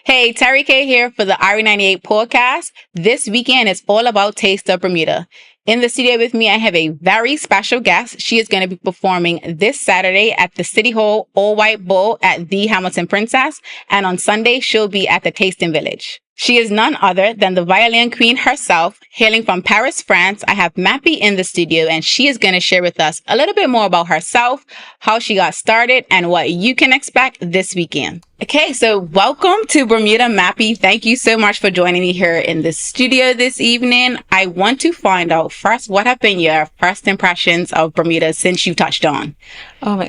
Hey, Terry K here for the Irie 98 podcast. This weekend is all about Taste of Bermuda. In the studio with me, I have a very special guest. She is going to be performing this Saturday at the City Hall All White Bull at the Hamilton Princess. And on Sunday, she'll be at the Tasting Village. She is none other than the Violin Queen herself, hailing from Paris, France. I have Mapy in the studio, and she is going to share with us a little bit more about herself, how she got started, and what you can expect this weekend. Okay, so welcome to Bermuda, Mapy. Thank you so much for joining me here in the studio this evening. I want to find out first, what have been your first impressions of Bermuda since you touched on?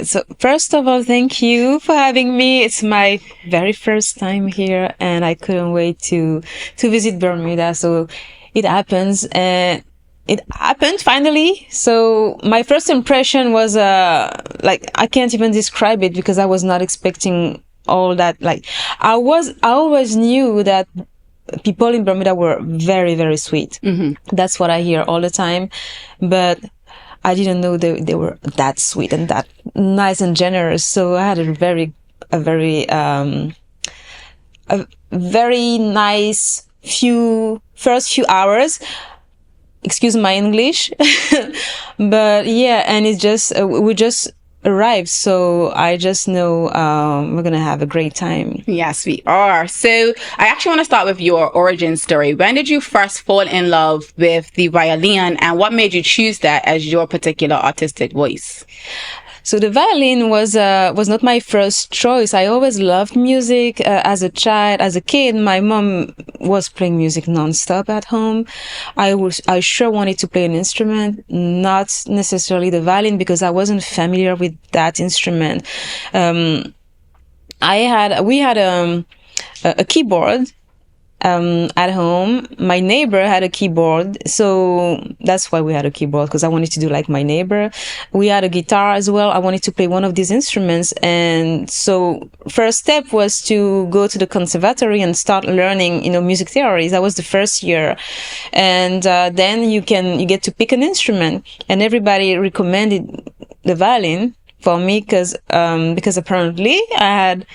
So first of all, thank you for having me. It's my very first time here, and I couldn't wait to visit Bermuda. So it happens, and it happened finally. So my first impression was I can't even describe it because I was not expecting all that. I always knew that people in Bermuda were very, very sweet. Mm-hmm. That's what I hear all the time, but I didn't know they were that sweet and that nice and generous. So I had a very nice first few hours. Excuse my English, but yeah, and it's just we just arrived, so I just know we're gonna have a great time. Yes, we are. So I actually want to start with your origin story. When did you first fall in love with the violin, and what made you choose that as your particular artistic voice? So the violin was not my first choice. I always loved music as a child, as a kid. My mom was playing music nonstop at home. I sure wanted to play an instrument, not necessarily the violin because I wasn't familiar with that instrument. We had a keyboard at home. My neighbor had a keyboard, so that's why we had a keyboard, because I wanted to do like my neighbor. We had a guitar as well. I wanted to play one of these instruments, and so first step was to go to the conservatory and start learning, music theories. That was the first year, and then you get to pick an instrument, and everybody recommended the violin for me because apparently I had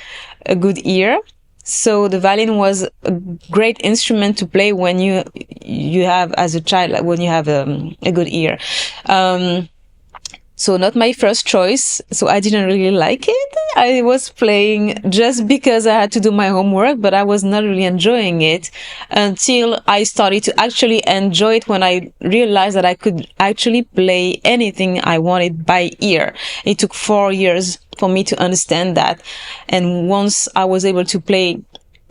a good ear. So the violin was a great instrument to play when you have, as a child, like when you have a good ear. So not my first choice. So I didn't really like it. I was playing just because I had to do my homework, but I was not really enjoying it until I started to actually enjoy it when I realized that I could actually play anything I wanted by ear. It took 4 years for me to understand that. And once I was able to play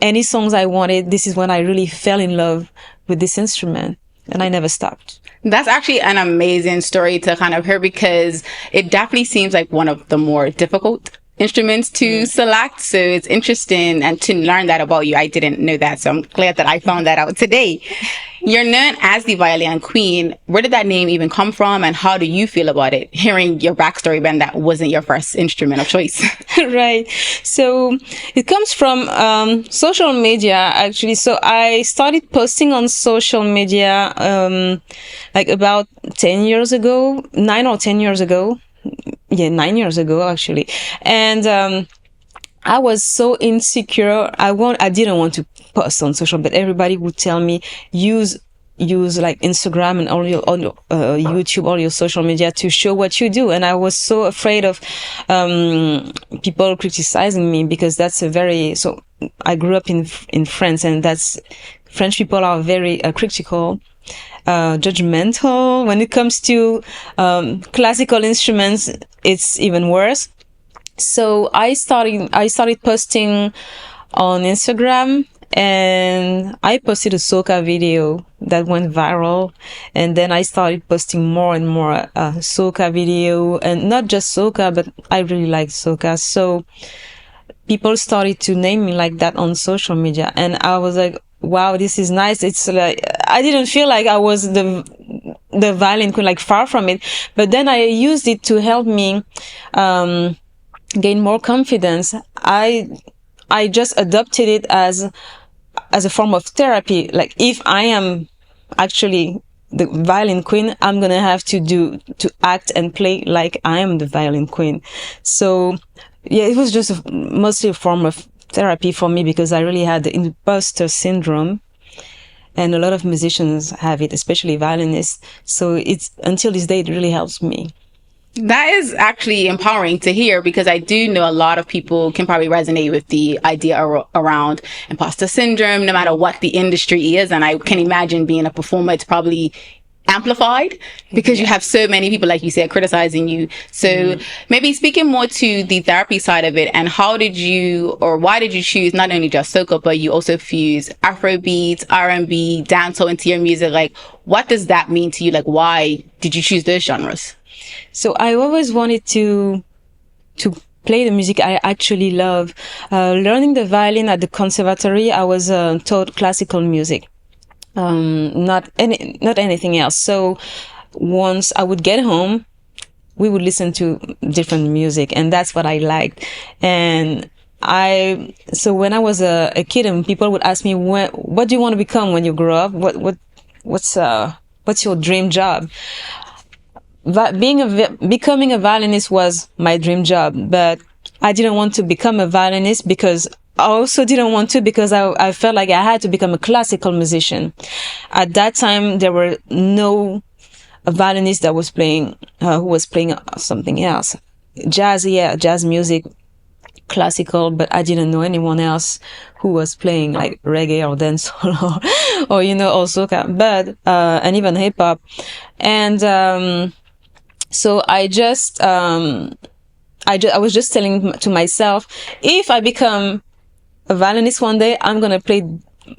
any songs I wanted, this is when I really fell in love with this instrument. And I never stopped. That's actually an amazing story to kind of hear, because it definitely seems like one of the more difficult instruments to select. So it's interesting and to learn that about you. I didn't know that. So I'm glad that I found that out today. You're known as the Violin Queen. Where did that name even come from, and how do you feel about it, hearing your backstory when that wasn't your first instrument of choice? Right. So it comes from social media, actually. So I started posting on social media like about 10 years ago, 9 or 10 years ago. Yeah, 9 years ago, actually. And I was so insecure. I didn't want to post on social, but everybody would tell me, use like Instagram and all your YouTube, all your social media to show what you do. And I was so afraid of people criticizing me, because that's so I grew up in France, and French people are very critical, judgmental. When it comes to classical instruments, it's even worse. So I started posting on Instagram, and I posted a soca video that went viral, and then I started posting more and more soca video, and not just soca, but I really like soca. So people started to name me like that on social media, and I was like, wow, this is nice. It's like, I didn't feel like I was the violin queen, like far from it. But then I used it to help me gain more confidence. I just adopted it as a form of therapy. Like, if I am actually the violin queen, I'm gonna have to act and play like I am the violin queen. So yeah, it was just mostly a form of therapy for me because I really had the imposter syndrome. And a lot of musicians have it, especially violinists. So it's, until this day, it really helps me. That is actually empowering to hear, because I do know a lot of people can probably resonate with the idea around imposter syndrome, no matter what the industry is. And I can imagine being a performer, it's probably amplified because you have so many people, like you said, criticizing you. So maybe speaking more to the therapy side of it, and how did you, or why did you choose not only just soca, but you also fuse Afrobeats, R&B, dancehall into your music? Like, what does that mean to you? Like, why did you choose those genres? So I always wanted to play the music I actually love. Learning the violin at the conservatory, I was taught classical music. Not anything else. So once I would get home, we would listen to different music, and that's what I liked. And so when I was a kid, and people would ask me, what do you want to become when you grow up? What's your dream job? Becoming a violinist was my dream job, but I didn't want to become a violinist because I also didn't want to, because I felt like I had to become a classical musician. At that time, there were no violinist that was playing, who was playing something else. Jazz music, classical, but I didn't know anyone else who was playing like reggae or dancehall or or soca, but, and even hip hop. And, so I was just telling to myself, if I become a violinist one day, I'm going to play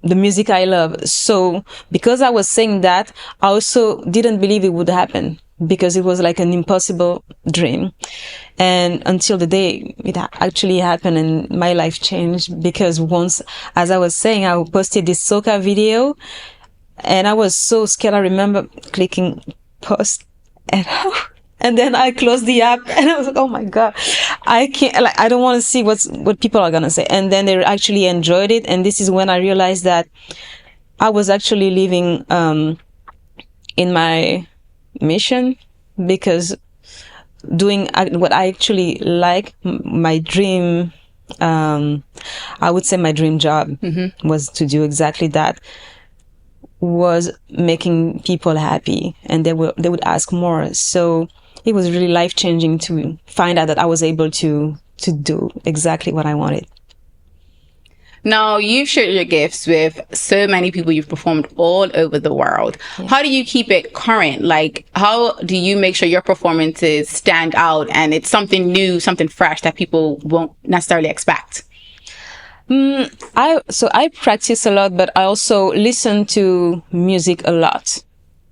the music I love. So because I was saying that, I also didn't believe it would happen, because it was like an impossible dream. And until the day it actually happened, and my life changed, because once, as I was saying, I posted this soca video and I was so scared. I remember clicking post and then I closed the app and I was like, oh my God, I can't, like, I don't want to see what people are going to say. And then they actually enjoyed it. And this is when I realized that I was actually living, in my mission, because doing what I actually like, my dream, I would say my dream job was to do exactly that, was making people happy, and they would ask more. So it was really life-changing to find out that I was able to do exactly what I wanted. Now, you've shared your gifts with so many people. You've performed all over the world. Yeah. How do you keep it current? Like, how do you make sure your performances stand out and it's something new, something fresh that people won't necessarily expect? I practice a lot, but I also listen to music a lot.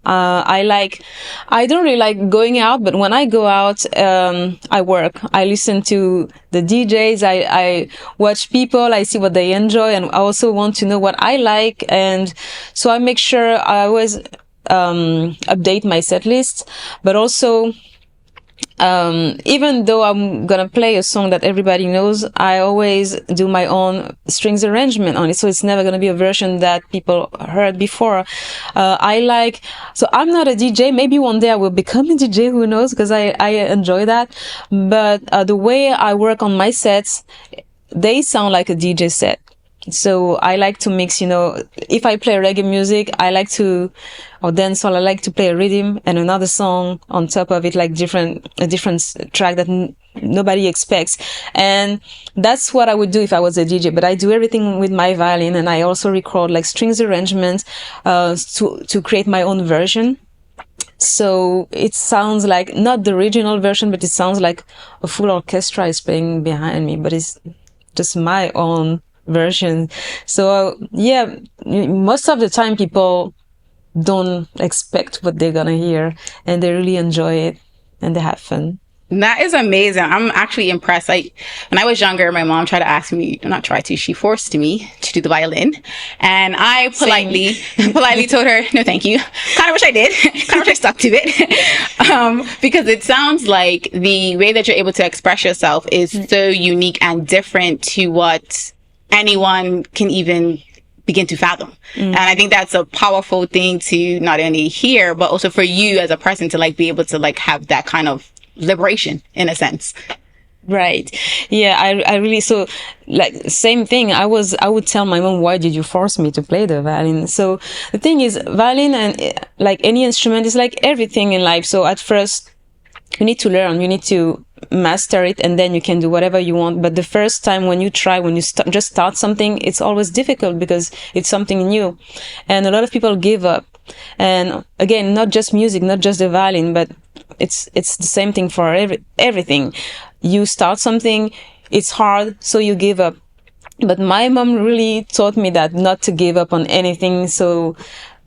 I don't really like going out, but when I go out, I work. I listen to the DJs. I watch people. I see what they enjoy, and I also want to know what I like. And so I make sure I always, update my set list, but also, even though I'm gonna play a song that everybody knows, I always do my own strings arrangement on it. So it's never gonna be a version that people heard before. So I'm not a DJ. Maybe one day I will become a DJ, who knows, because I enjoy that. But, the way I work on my sets, they sound like a DJ set. So I like to mix, if I play reggae music, or dancehall, I like to play a rhythm and another song on top of it, like a different track that nobody expects. And that's what I would do if I was a DJ. But I do everything with my violin, and I also record like strings arrangements, to create my own version. So it sounds like not the original version, but it sounds like a full orchestra is playing behind me, but it's just my own version. So yeah, most of the time people don't expect what they're gonna hear, and they really enjoy it and they have fun. That is amazing. I'm actually impressed. Like, when I was younger, my mom tried to ask me, she forced me to do the violin. And I politely told her, no, thank you. Kind of wish I did. Kind of wish I stuck to it. Because it sounds like the way that you're able to express yourself is so unique and different to what anyone can even begin to fathom. And I think that's a powerful thing to not only hear, but also for you as a person to like be able to like have that kind of liberation, in a sense. Right. Yeah, I really, so like same thing. I would tell my mom, why did you force me to play the violin? So the thing is, violin and like any instrument is like everything in life. So at first you need to learn, you need to master it, and then you can do whatever you want. But the first time when you try, when you just start something, it's always difficult because it's something new. And a lot of people give up. And again, not just music, not just the violin, but it's the same thing for everything. You start something, it's hard, so you give up. But my mom really taught me that not to give up on anything. So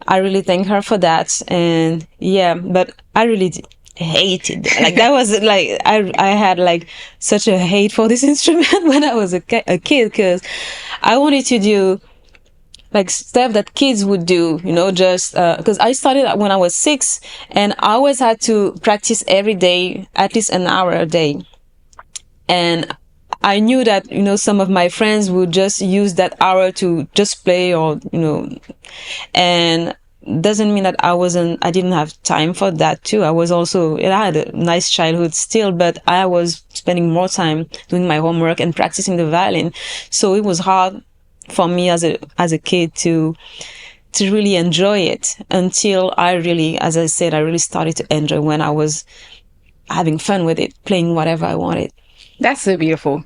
I really thank her for that. And yeah, but I really hated like that was like I had like such a hate for this instrument when I was a kid, because I wanted to do like stuff that kids would do, you know, just because I started when I was 6, and I always had to practice every day, at least an hour a day. And I knew that, you know, some of my friends would just use that hour to just play, or, you know, and doesn't mean that I didn't have time for that too. I had a nice childhood still, but I was spending more time doing my homework and practicing the violin. So it was hard for me as a kid to really enjoy it, until I really, as I said, I really started to enjoy when I was having fun with it, playing whatever I wanted. That's so beautiful.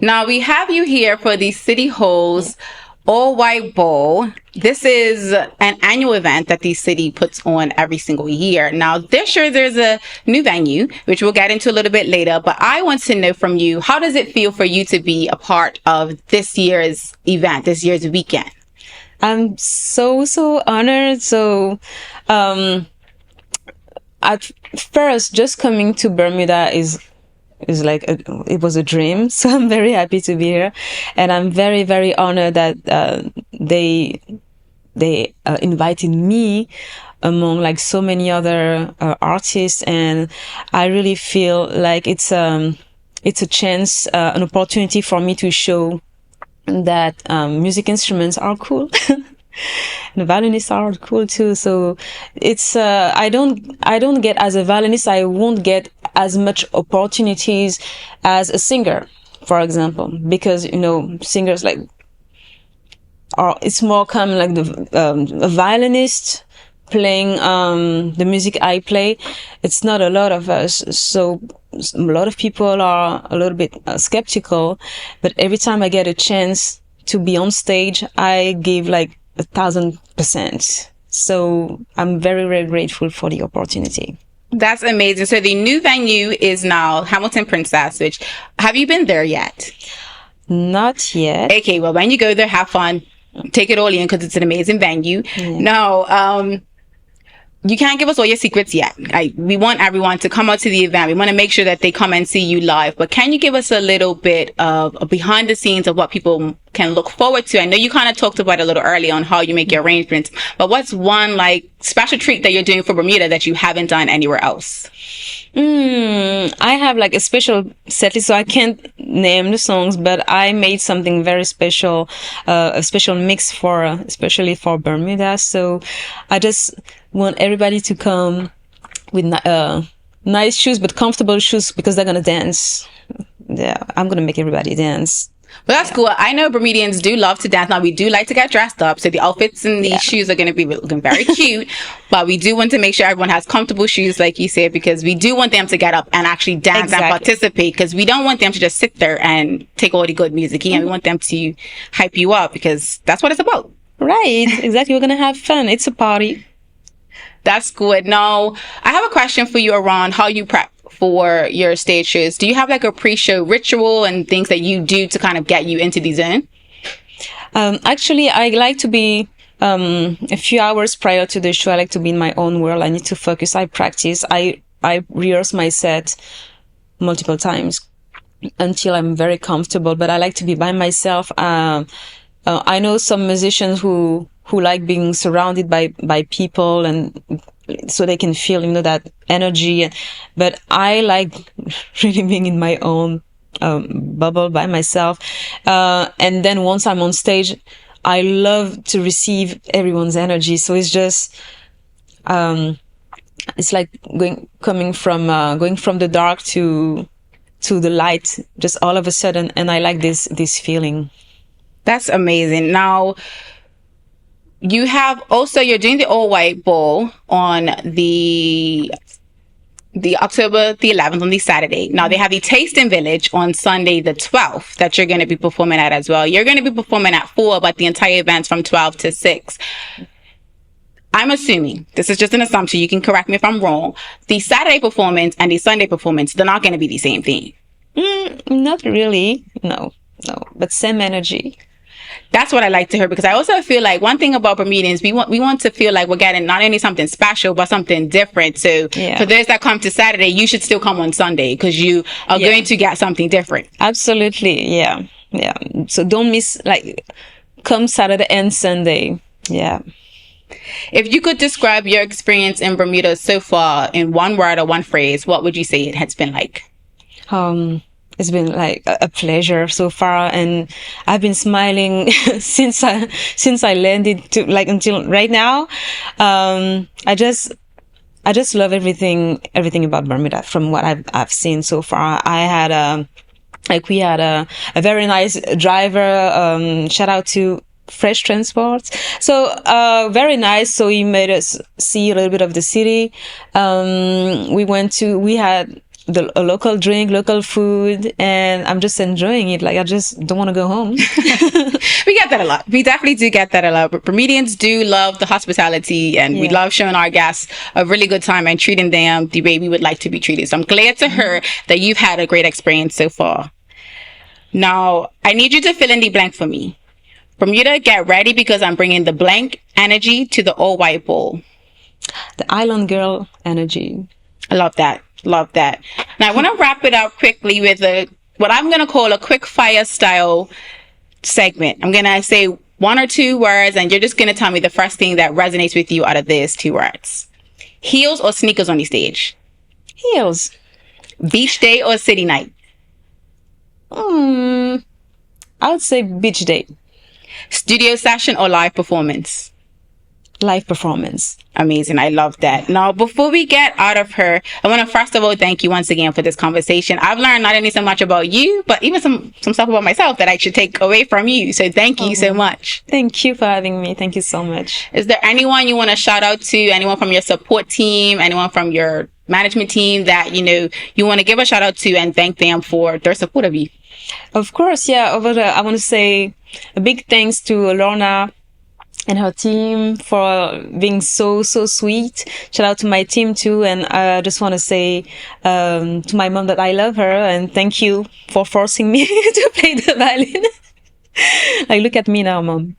Now we have you here for the City Hall's All White Ball. This is an annual event that the city puts on every single year. Now, this year there's a new venue, which we'll get into a little bit later, but I want to know from you, how does it feel for you to be a part of this year's event, this year's weekend? I'm so honored. So, at first, just coming to Bermuda is like it was a dream. So I'm very happy to be here, and I'm very, very honored that they invited me among like so many other artists, and I really feel like it's a chance, an opportunity for me to show that music instruments are cool. And violinists are cool too. So it's I don't get, as a violinist, I won't get as much opportunities as a singer, for example, because, you know, singers like it's more common, like a violinist playing the music I play. It's not a lot of us, so a lot of people are a little bit skeptical. But every time I get a chance to be on stage, I give like 1,000%. So I'm very, very grateful for the opportunity. That's amazing. So the new venue is now Hamilton Princess, which, have you been there yet? Not yet. Okay, well, when you go there, have fun. Take it all in, because it's an amazing venue. Yeah. Now, you can't give us all your secrets yet. We want everyone to come out to the event. We want to make sure that they come and see you live. But can you give us a little bit of a behind the scenes of what people can look forward to? I know you kind of talked about it a little early on how you make your arrangements, but what's one like special treat that you're doing for Bermuda that you haven't done anywhere else? I have like a special setlist, so I can't name the songs, but I made something very special, a special mix for, especially for Bermuda. So I just want everybody to come with nice shoes, but comfortable shoes, because they're gonna dance. Yeah, I'm gonna make everybody dance. Well, that's cool. I know Bermudians do love to dance. Now, we do like to get dressed up, so the outfits and the shoes are going to be looking very cute. But we do want to make sure everyone has comfortable shoes, like you said, because we do want them to get up and actually dance and participate, because we don't want them to just sit there and take all the good music. We want them to hype you up, because that's what it's about. Right. Exactly. We're going to have fun. It's a party. That's good. Now, I have a question for you around how you prep for your stage shows. Do you have like a pre-show ritual and things that you do to kind of get you into the zone? Actually, I like to be a few hours prior to the show. I like to be in my own world. I need to focus. I practice. I rehearse my set multiple times until I'm very comfortable. But I like to be by myself. I know some musicians who like being surrounded by people, and so they can feel, you know, that energy. But I like really being in my own bubble by myself. And then once I'm on stage, I love to receive everyone's energy. So it's just, it's like going from the dark to to the light just all of a sudden, and I like this feeling. That's amazing. Now, you're doing the all white ball on the October the 11th, on the Saturday. Now they have the Tasting Village on Sunday the 12th that you're going to be performing at as well. You're going to be performing at 4, but the entire event's from 12 to 6. I'm assuming, this is just an assumption, you can correct me if I'm wrong, the Saturday performance and the Sunday performance, they're not going to be the same thing. Not really. No, but same energy. That's what I like to hear, because I also feel like one thing about Bermudians, we want to feel like we're getting not only something special, but something different. So for those that come to Saturday, you should still come on Sunday, because you are going to get something different. Absolutely. Yeah. So don't miss, like, come Saturday and Sunday. Yeah. If you could describe your experience in Bermuda so far in one word or one phrase, what would you say it has been like? It's been like a pleasure so far, and I've been smiling since I landed to, like, until right now. I just love everything about Bermuda from what I've seen so far. We had a very nice driver. Shout out to Fresh Transport. So very nice. So he made us see a little bit of the city. We had a local drink, local food, and I'm just enjoying it. Like, I just don't want to go home. We get that a lot. We definitely do get that a lot. But Bermudians do love the hospitality, and we love showing our guests a really good time and treating them the way we would like to be treated. So I'm glad to hear that you've had a great experience so far. Now, I need you to fill in the blank for me. Bermuda, get ready, because I'm bringing the blank energy to the all white bowl. The island girl energy. I love that. Love that. Now, I want to wrap it up quickly with what I'm going to call a quick fire style segment. I'm going to say one or two words, and you're just going to tell me the first thing that resonates with you out of these two words. Heels or sneakers on the stage? Heels. Beach day or city night? I would say beach day. Studio session or live performance? Live performance. Amazing. I love that. Now, before we get out of here, I want to first of all thank you once again for this conversation. I've learned not only so much about you, but even some stuff about myself that I should take away from you. So thank you so much. Thank you for having me. Thank you so much. Is there anyone you want to shout out to? Anyone from your support team? Anyone from your management team that, you want to give a shout out to and thank them for their support of you? Of course. Yeah. I want to say a big thanks to Lorna and her team for being so sweet. Shout out to my team too, and I just want to say to my mom that I love her, and thank you for forcing me to play the violin. Like, look at me now, Mom.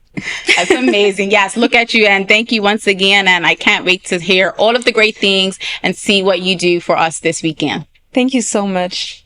That's amazing. Yes, look at you, and thank you once again, and I can't wait to hear all of the great things and see what you do for us this weekend. Thank you so much.